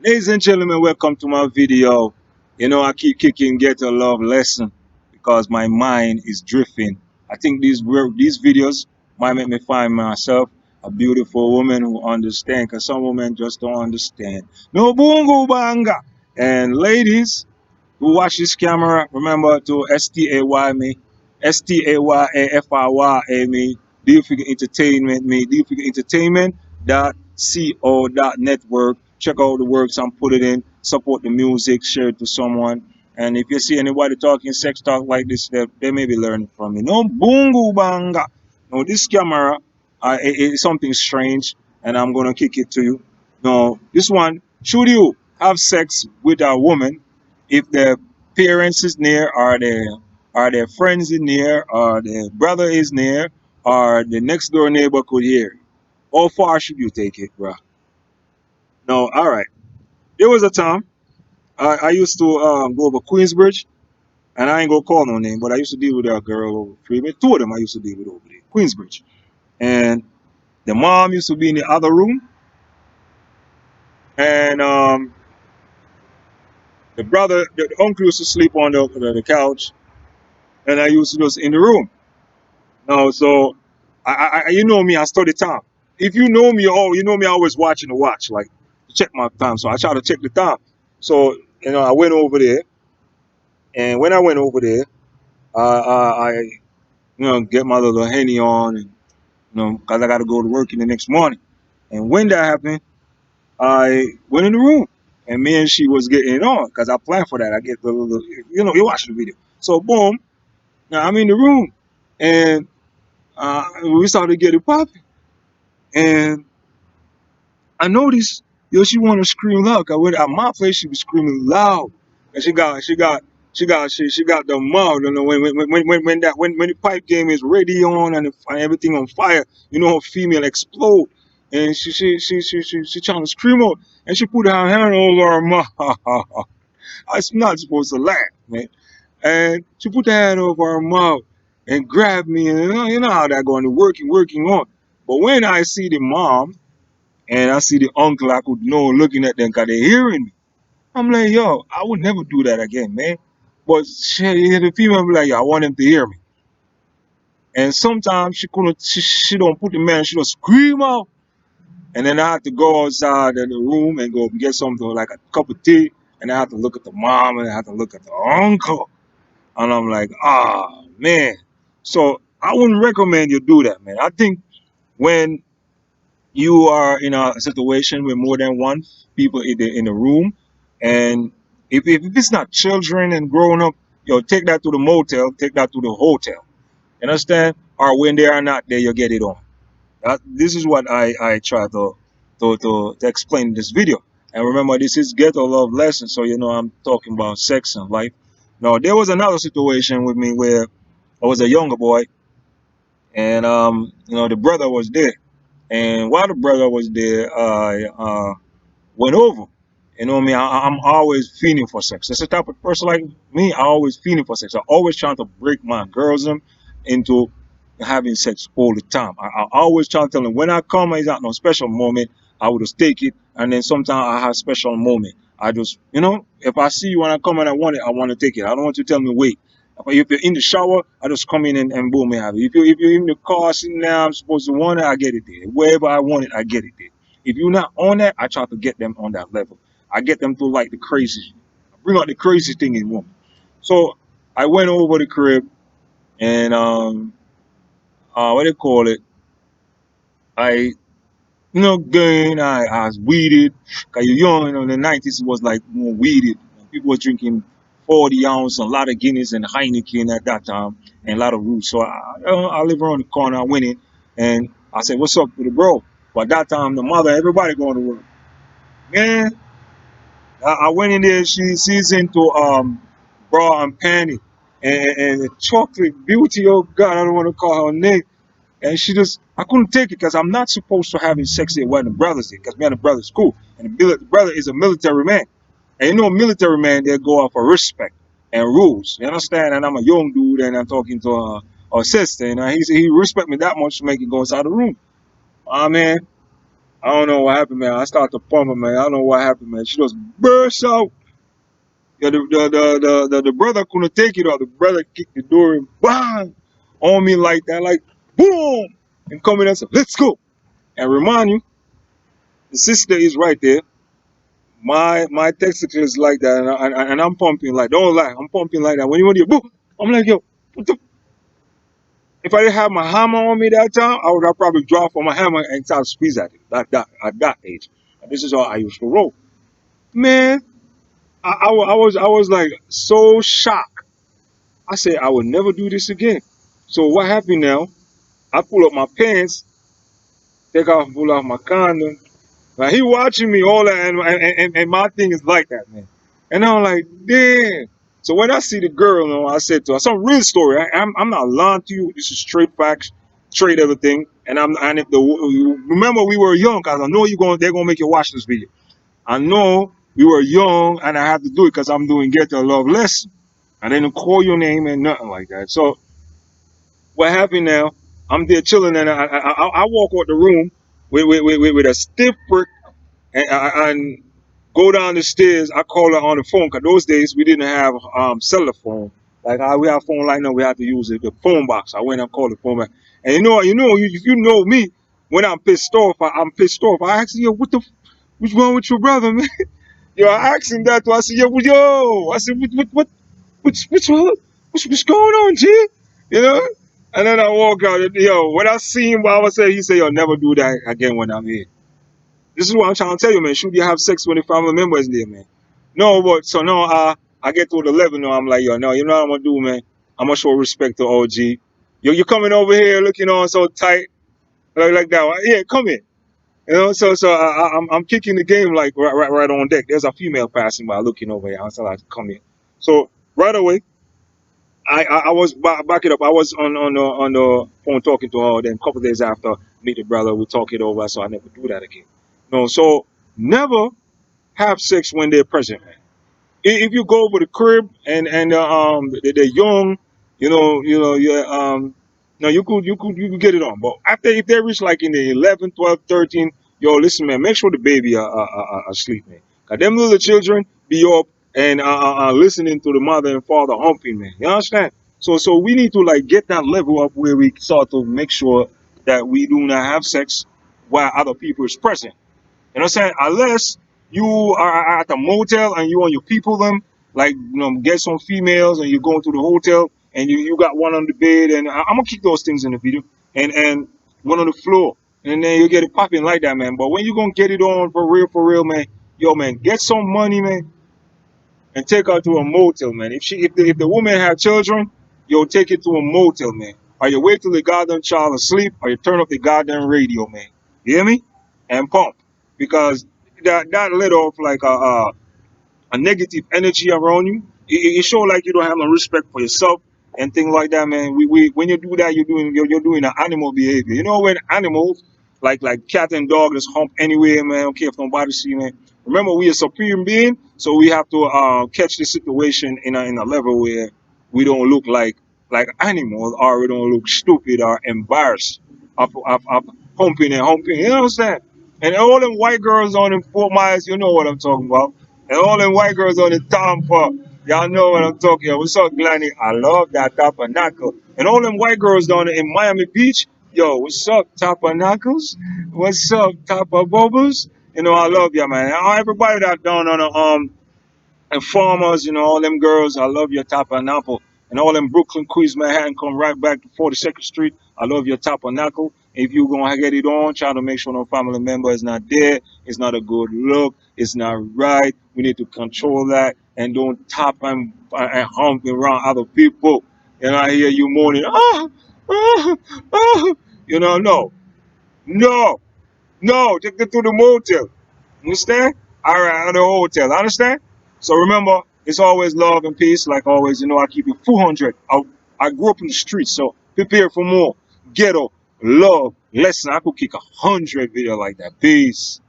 Ladies and gentlemen, welcome to my video. You know, I keep kicking Get a Love Lesson because my mind is drifting. I think these videos might make me find myself a beautiful woman who understands, because some women just don't understand. No bungo banga. And ladies, who watch this camera, remember to STAY me, STAYAFRY me, Deal Figure Entertainment me, Deal Figure Entertainment dot co dot network. Check out the works and put it in, support the music, share it to someone. And if you see anybody talking sex talk like this, they may be learning from me. No bungo banga. No, this camera is something strange, and I'm gonna kick it to you. No, this one, should you have sex with a woman if their parents is near, or their friends is near, or their brother is near, or the next door neighbor could hear? How far should you take it, bro? No, all right. There was a time I used to go over Queensbridge, and I ain't gonna call no name, but I used to deal with a girl over Freeman. Two of them I used to deal with over there, Queensbridge, and the mom used to be in the other room, and the uncle used to sleep on the couch, and I used to just in the room. No, so you know me, I study time. If you know me, you know me, I always watching the watch, like to check my time. So I try to check the time. So I went over there, and when I went over there, I get my little henny on, and cause I got to go to work in the next morning. And when that happened, I went in the room, and me and she was getting it on, cause I planned for that. I get the little, you watch the video. So boom, now I'm in the room, and we started getting popping. And I noticed, she want to scream loud. Cause at my place, she was screaming loud, and she got the mouth. When the pipe game is ready on, and everything on fire, her female explode, and she trying to scream out, and she put her hand over her mouth. I'm not supposed to laugh, man. And she put her hand over her mouth and grabbed me, and you know how that going, working on. But when I see the mom and I see the uncle, I could know looking at them because they're hearing me. I'm like, yo, I would never do that again, man. But the female be like, yo, I want him to hear me. And sometimes she couldn't, she don't put the man, she just scream out. And then I had to go outside of the room and go get something like a cup of tea. And I had to look at the mom, and I had to look at the uncle. And I'm like, man. So I wouldn't recommend you do that, man. I think when you are in a situation with more than one people in the room, and if it's not children and growing up, take that to the motel, take that to the hotel. You understand? Or when they are not there, you get it on. This is what I try to explain in this video. And remember, this is Ghetto Love Lesson, so I'm talking about sex and life. Now, there was another situation with me where I was a younger boy, and the brother was there. And while the brother was there, I went over. You know me, I'm always feeling for sex. That's the type of person like me. I always feeling for sex. I always trying to break my girls into having sex all the time. I always try to tell them when I come, it's not no special moment. I would just take it, and then sometimes I have special moment. I just, if I see you when I come and I want to take it. I don't want you to tell me wait. If you're in the shower, I just come in and boom, I have it. If you're in the car sitting there, I'm supposed to want it, I get it there. Wherever I want it, I get it there. If you're not on that, I try to get them on that level. I get them to like the crazy. I bring out the crazy thing in women. So I went over the crib, and what do you call it? I going, I was weeded. Cause you're young, in the 90s it was like more weeded. People were drinking 40 ounce, a lot of Guinness and Heineken at that time, and a lot of roots. So I live around the corner. I went in, and I said, "What's up with the bro?" But that time the mother, everybody going to work. Man, I went in there. She's into bra and panty, and the chocolate beauty. Oh God, I don't want to call her name. And I couldn't take it because I'm not supposed to having sex there where the brothers did, because me and the brother's cool. And the brother is a military man. And a military man, they go off for respect and rules. You understand? And I'm a young dude, and I'm talking to a sister, and he respect me that much to make it go inside the room. Ah, man. I don't know what happened, man. I started to pump her, man. I don't know what happened, man. She just burst out. Yeah, the brother couldn't take it off. The brother kicked the door and bang on me like that, like boom, and come in and said, "Let's go." And remind you, the sister is right there. My testicle is like that, and I'm pumping like, don't lie, I'm pumping like that. When you boom, I'm like, yo, what the? If I didn't have my hammer on me that time, I would have probably dropped for my hammer and start to squeeze at it. At that age, and this is how I used to roll, man. I was like so shocked. I said I would never do this again. So what happened now? I pull up my pants, pull off my condom. Like he watching me all that, and my thing is like that, man. And I'm like, damn. So when I see the girl, you know, I said to her, some real story. I'm not lying to you. This is straight facts, straight everything. And if the remember we were young, cause I know they're gonna make you watch this video. I know we were young, and I had to do it because I'm doing Ghetto Love Lesson. I didn't call your name and nothing like that. So what happened now? I'm there chilling, and I walk out the room with a stiff brick and go down the stairs. I call her on the phone because those days we didn't have cellular phone. Like how we have phone like now, we have to use it, the phone box. I went and called the phone back. And if you know me, when I'm pissed off, I'm pissed off. I ask you, what's wrong with your brother, man? Yo, I asked him that too. I said, yo, I said, what's going on, G? You know? And then I walk out, and, yo, when I see him, I was say, he said, yo, never do that again when I'm here. This is what I'm trying to tell you, man. Should you have sex when the family member is there, man? No, but so now I get to the level now. I'm like, yo, no, you know what I'm gonna do, man? I'm gonna show respect to OG. Yo, you coming over here looking on so tight, like that? Yeah, come in. You know, so I'm kicking the game like right on deck. There's a female passing by looking over here. I said, like, come in. So right away, I was back it up. I was on the phone talking to her. Then a couple days after, meet the brother. We talk it over. So I never do that again. No, so never have sex when they're present, man. If you go over the crib and they're young, yeah, no, you could get it on. But after if they reach like in the 11, 12, 13, yo, listen, man, make sure the baby are asleep, man. Cause them little children be up and listening to the mother and father humping, man. You understand? So we need to like get that level up where we start to make sure that we do not have sex while other people is present. You know what I'm saying? Unless you are at a motel and you and your people them, like get some females and you go into the hotel and you got one on the bed and I'm gonna keep those things in the video and one on the floor and then you get it popping like that, man. But when you gonna get it on for real, man, yo, man, get some money, man, and take her to a motel, man. If the woman have children, you'll take it to a motel, man. Or you wait till the goddamn child asleep, or you turn up the goddamn radio, man. You hear me? And pump, because that let off like a negative energy around you. It show like you don't have no respect for yourself and things like that, man. We when you do that, you're doing an animal behavior. You know when animals like cat and dog just hump anywhere, man. Okay, if nobody see, man. Remember, we are supreme being, so we have to catch the situation in a level where we don't look like animals, or we don't look stupid or embarrassed of humping and humping. You know what I'm saying? And all them white girls on them 4 miles, you know what I'm talking about. And all them white girls on the Tampa, y'all know what I'm talking about. What's up, Glenny? I love that tabernacle. And all them white girls down in Miami Beach, yo, what's up, tabernacles? What's up, Tapa Bubbles? You know, I love you, man. Everybody that down on the and farmers, all them girls, I love your tabernacle. And all them Brooklyn, Queens, Manhattan, come right back to 42nd Street. I love your tabernacle. If you're going to get it on, try to make sure no family member is not there. It's not a good look. It's not right. We need to control that and don't tap and hump around other people. And I hear you moaning, ah, ah. No, no, no, take it to the motel. Understand? All right, at the hotel. Understand? So remember, it's always love and peace. Like always, I keep it 400. I grew up in the streets, so prepare for more. Ghetto, love, lesson. I could kick 100 video like that. Peace.